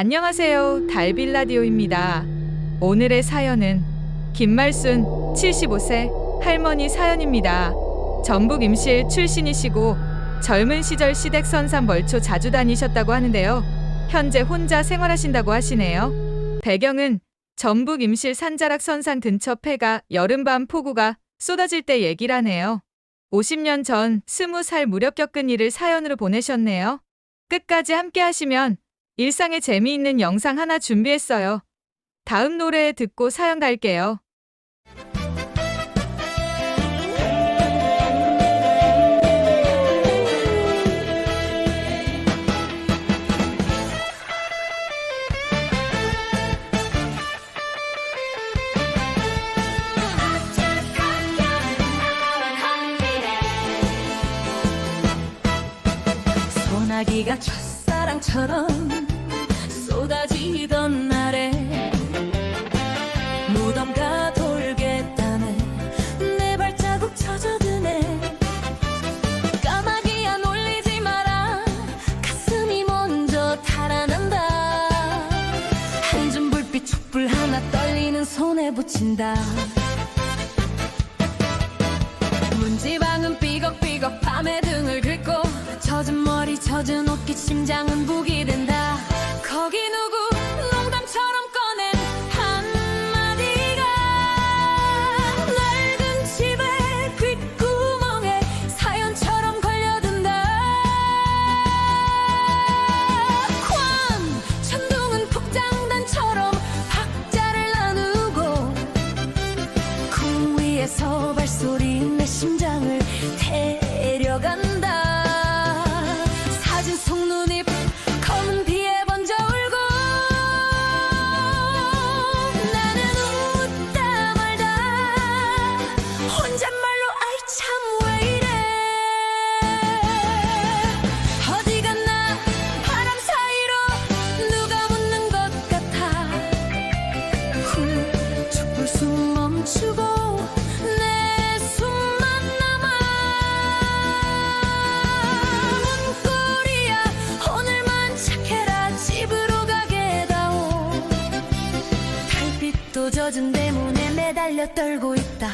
안녕하세요. 달빌라디오입니다. 오늘의 사연은 김말순 75세 할머니 사연입니다. 전북 임실 출신이시고 젊은 시절 시댁 선산 멀초 자주 다니셨다고 하는데요. 현재 혼자 생활하신다고 하시네요. 배경은 전북 임실 산자락 선산 근처 폐가 여름밤 폭우가 쏟아질 때 얘기라네요. 50년 전 20살 무렵 겪은 일을 사연으로 보내셨네요. 끝까지 함께 하시면 일상에 재미있는 영상 하나 준비했어요. 다음 노래 듣고 사연 갈게요. 소나기가 첫사랑처럼 쏟아지던 날에 무덤가 돌겠다네 내 발자국 젖어드네 까마귀야 놀리지 마라 가슴이 먼저 달아난다 한 줌 불빛 촛불 하나 떨리는 손에 붙인다 문지방은 삐걱삐걱 밤에 등을 긁고 젖은 머리 젖은 옷깃 심장은 북이 된다 거기 누구 농담처럼 꺼낸 한마디가 낡은 집의 귓구멍에 사연처럼 걸려든다 쾅 천둥은 국장단처럼 박자를 나누고 쿵 위에서 발소리 내 심장을 데려간다 사진 속 눈잎 검은 비에 번져 울고 나는 웃다 말다 혼잣말로 아이 참 왜 이래 어디 갔나 바람 사이로 누가 묻는 것 같아 후 촛불 숨 멈추고 내 숨만 남아 문고리야 오늘만 착해라 집으로 가게다오 달빛도 젖은 대문에 매달려 떨고 있다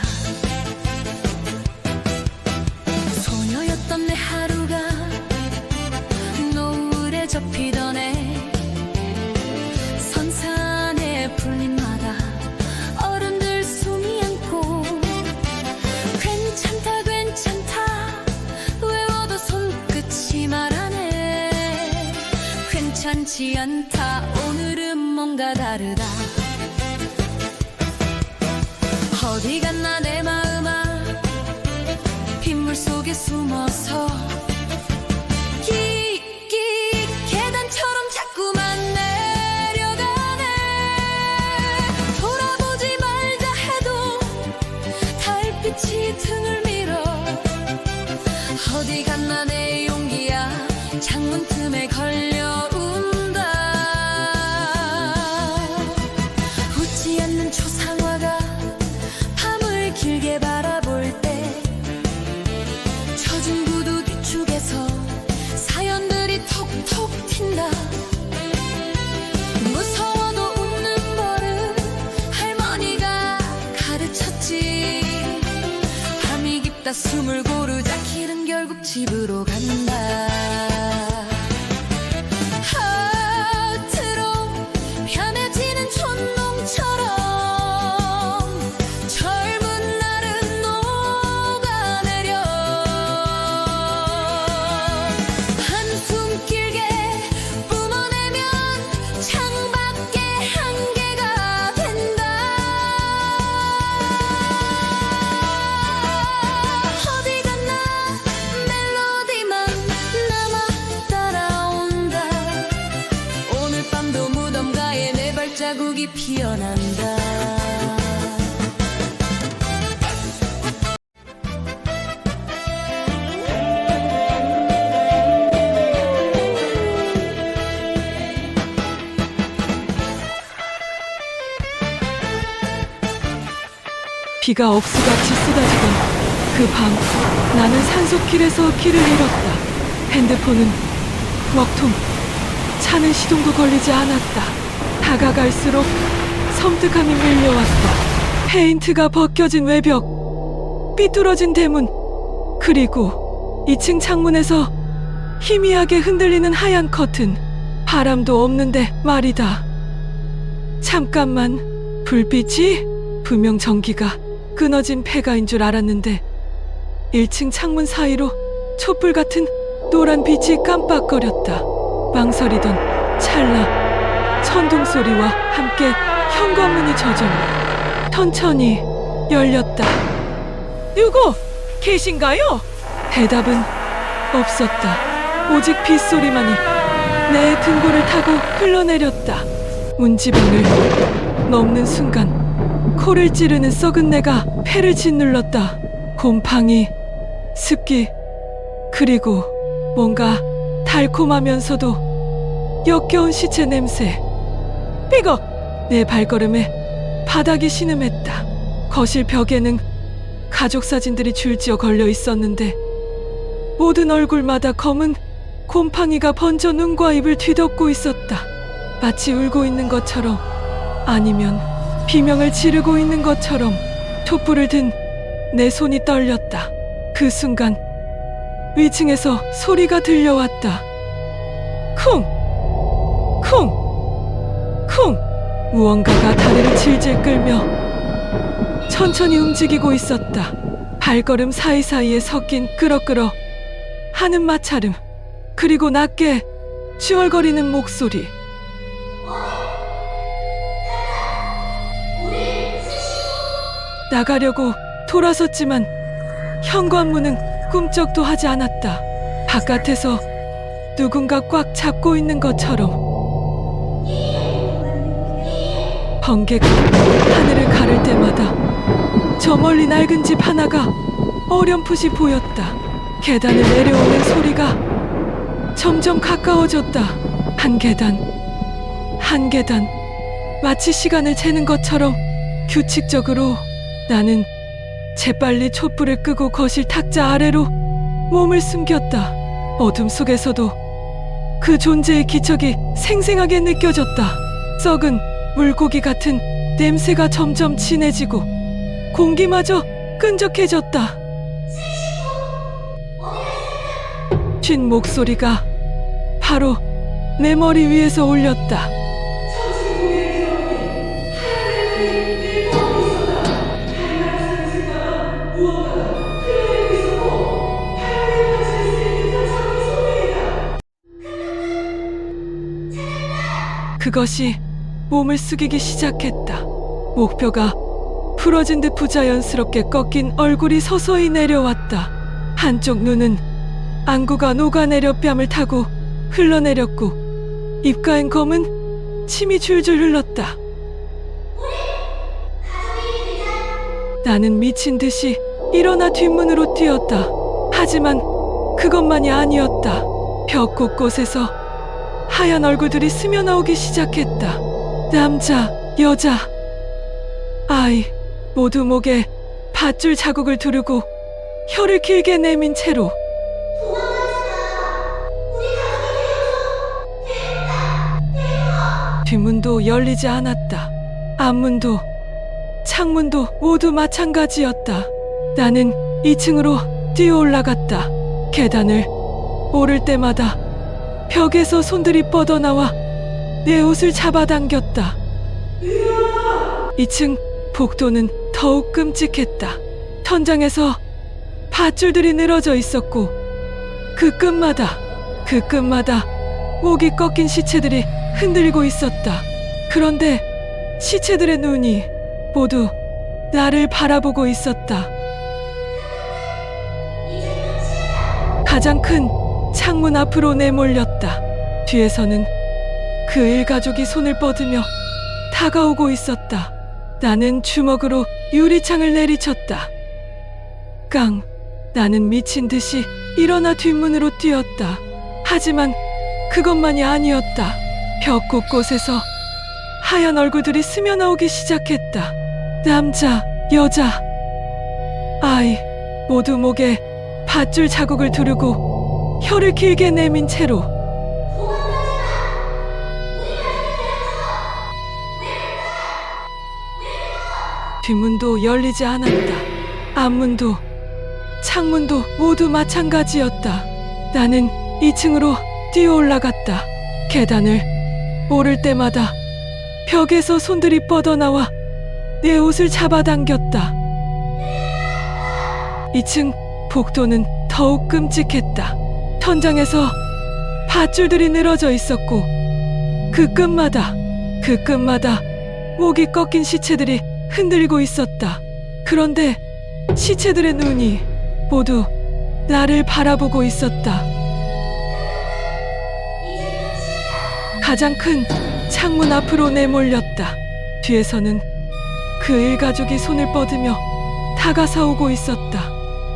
소녀였던 내 하루가 노을에 접히던 해 선산에 풀잎마다 어른들 숨이 않고 괜찮다 괜찮다 외워도 손끝이 말하네 괜찮지 않다 오늘은 뭔가 다르다 어디 갔나 내 마음아 빗물 속에 숨어서 끼끼 계단처럼 자꾸만 내려가네 돌아보지 말자 해도 달빛이 등을 밀어 어디 갔나 내 용기야 창문 틈에 걸려온다 웃지 않는 초상화가 밤을 길게 바라볼 때 젖은 구두 뒤축에서 사연들이 톡톡 튄다 무서워도 웃는 버릇 할머니가 가르쳤지 밤이 깊다 숨을 고르자 길은 결국 집으로 간다 하트로 편해지는 촌농처럼 젊은 날은 녹아내려 한숨 길게 뿜어내면 창밖에 한계가 된다 어디 갔나 멜로디만 남아 따라온다 오늘 밤도 무덤가에 내 발자국이 피어난다 비가 억수같이 쏟아지던 그 밤 나는 산속길에서 길을 잃었다. 핸드폰은 먹통 하는 시동도 걸리지 않았다. 다가갈수록 섬뜩함이 밀려왔다. 페인트가 벗겨진 외벽, 삐뚤어진 대문, 그리고 2층 창문에서 희미하게 흔들리는 하얀 커튼. 바람도 없는데 말이다. 잠깐만, 불빛이 분명 전기가 끊어진 폐가인 줄 알았는데 1층 창문 사이로 촛불 같은 노란 빛이 깜빡거렸다. 망설이던 찰나 천둥 소리와 함께 현관문이 저절로 천천히 열렸다. 누구 계신가요? 대답은 없었다. 오직 빗소리만이 내 등골을 타고 흘러내렸다. 문지방을 넘는 순간 코를 찌르는 썩은 내가 폐를 짓눌렀다. 곰팡이, 습기, 그리고 뭔가 달콤하면서도 역겨운 시체 냄새. 삐걱! 내 발걸음에 바닥이 신음했다. 거실 벽에는 가족 사진들이 줄지어 걸려 있었는데 모든 얼굴마다 검은 곰팡이가 번져 눈과 입을 뒤덮고 있었다. 마치 울고 있는 것처럼, 아니면 비명을 지르고 있는 것처럼. 촛불을 든 내 손이 떨렸다. 그 순간 위층에서 소리가 들려왔다. 쿵! 쿵! 쿵! 무언가가 다리를 질질 끌며 천천히 움직이고 있었다. 발걸음 사이사이에 섞인 끄럭끄럭 하는 마찰음, 그리고 낮게 쥐얼거리는 목소리. 나가려고 돌아섰지만 현관문은 꿈쩍도 하지 않았다. 바깥에서 누군가 꽉 잡고 있는 것처럼. 번개가 하늘을 가를 때마다 저 멀리 낡은 집 하나가 어렴풋이 보였다. 계단을 내려오는 소리가 점점 가까워졌다. 한 계단, 한 계단, 마치 시간을 재는 것처럼 규칙적으로. 나는 재빨리 촛불을 끄고 거실 탁자 아래로 몸을 숨겼다. 어둠 속에서도 그 존재의 기척이 생생하게 느껴졌다. 썩은 물고기 같은 냄새가 점점 진해지고 공기마저 끈적해졌다. 쉰 목소리가 바로 내 머리 위에서 울렸다. 그것이 몸을 숙이기 시작했다. 목표가 부러진 듯 부자연스럽게 꺾인 얼굴이 서서히 내려왔다. 한쪽 눈은 안구가 녹아내려 뺨을 타고 흘러내렸고 입가엔 검은 침이 줄줄 흘렀다. 나는 미친 듯이 일어나 뒷문으로 뛰었다. 하지만 그것만이 아니었다. 벽 곳곳에서 하얀 얼굴들이 스며나오기 시작했다. 남자, 여자, 아이, 모두 목에 밧줄 자국을 두르고 혀를 길게 내민 채로. 뒷문도 열리지 않았다. 앞문도 창문도 모두 마찬가지였다. 나는 2층으로 뛰어 올라갔다. 계단을 오를 때마다 벽에서 손들이 뻗어나와 내 옷을 잡아당겼다. 2층 복도는 더욱 끔찍했다. 천장에서 밧줄들이 늘어져 있었고 그 끝마다 목이 꺾인 시체들이 흔들고 있었다. 그런데 시체들의 눈이 모두 나를 바라보고 있었다. 가장 큰 창문 앞으로 내몰렸다. 뒤에서는 그 일가족이 손을 뻗으며 다가오고 있었다. 나는 주먹으로 유리창을 내리쳤다. 깡! 나는 미친 듯이 일어나 뒷문으로 뛰었다. 하지만 그것만이 아니었다. 벽 곳곳에서 하얀 얼굴들이 스며나오기 시작했다. 남자, 여자, 아이, 모두 목에 밧줄 자국을 두르고 혀를 길게 내민 채로. 뒷문도 열리지 않았다. 앞문도 창문도 모두 마찬가지였다. 나는 2층으로 뛰어 올라갔다. 계단을 오를 때마다 벽에서 손들이 뻗어나와 내 옷을 잡아당겼다. 2층 복도는 더욱 끔찍했다. 천장에서 밧줄들이 늘어져 있었고 그 끝마다 목이 꺾인 시체들이 흔들고 있었다. 그런데 시체들의 눈이 모두 나를 바라보고 있었다. 가장 큰 창문 앞으로 내몰렸다. 뒤에서는 그 일가족이 손을 뻗으며 다가서 오고 있었다.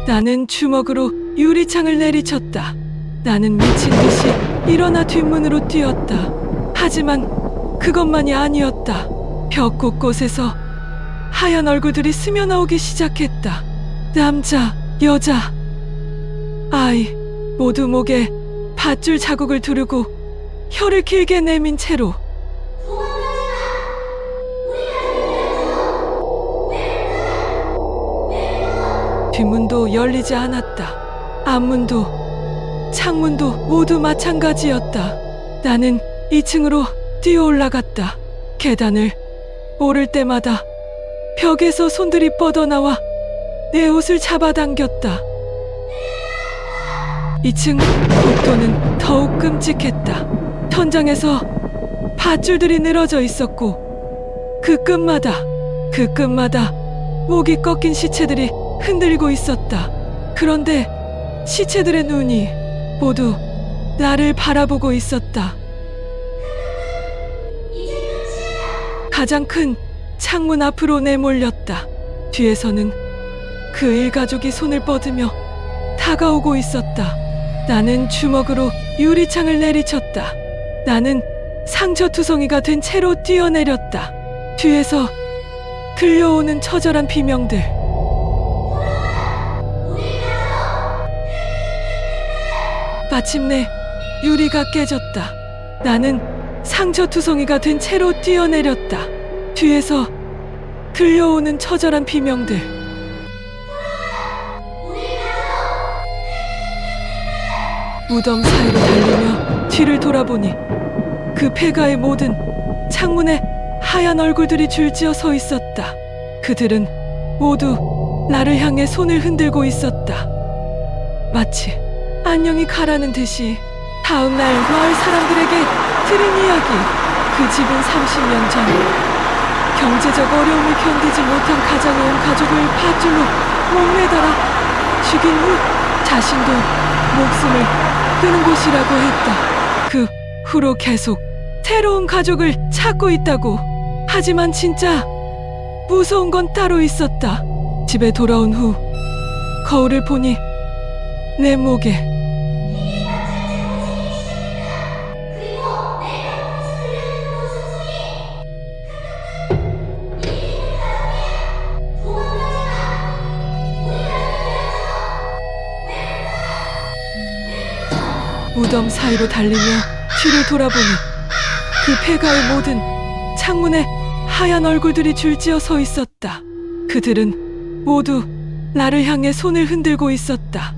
나는 주먹으로 유리창을 내리쳤다. 나는 미친 듯이 일어나 뒷문으로 뛰었다. 하지만 그것만이 아니었다. 벽 곳곳에서 하얀 얼굴들이 스며나오기 시작했다. 남자, 여자, 아이 모두 목에 밧줄 자국을 두르고 혀를 길게 내민 채로 뒷문도 열리지 않았다. 앞문도 창문도 모두 마찬가지였다. 나는 2층으로 뛰어 올라갔다. 계단을 오를 때마다 벽에서 손들이 뻗어나와 내 옷을 잡아당겼다. 2층 복도는 더욱 끔찍했다. 천장에서 밧줄들이 늘어져 있었고 그 끝마다 목이 꺾인 시체들이 흔들고 있었다. 그런데 시체들의 눈이 모두 나를 바라보고 있었다. 가장 큰 창문 앞으로 내몰렸다. 뒤에서는 그 일가족이 손을 뻗으며 다가오고 있었다. 나는 주먹으로 유리창을 내리쳤다. 나는 상처투성이가 된 채로 뛰어내렸다. 뒤에서 들려오는 처절한 비명들. 마침내 유리가 깨졌다. 나는 상처투성이가 된 채로 뛰어내렸다. 뒤에서 들려오는 처절한 비명들. 무덤 사이로 달리며 뒤를 돌아보니 그 폐가의 모든 창문에 하얀 얼굴들이 줄지어 서 있었다. 그들은 모두 나를 향해 손을 흔들고 있었다. 마치 안녕히 가라는 듯이. 다음날 마을 사람들에게 들은 이야기. 그 집은 30년 전 경제적 어려움을 견디지 못한 가장에 온 가족을 밧줄로 목매달아 죽인 후 자신도 목숨을 끊은 곳이라고 했다. 그 후로 계속 새로운 가족을 찾고 있다고. 하지만 진짜 무서운 건 따로 있었다. 집에 돌아온 후 거울을 보니 내 목에 무덤 사이로 달리며 뒤를 돌아보니 그 폐가의 모든 창문에 하얀 얼굴들이 줄지어 서 있었다. 그들은 모두 나를 향해 손을 흔들고 있었다.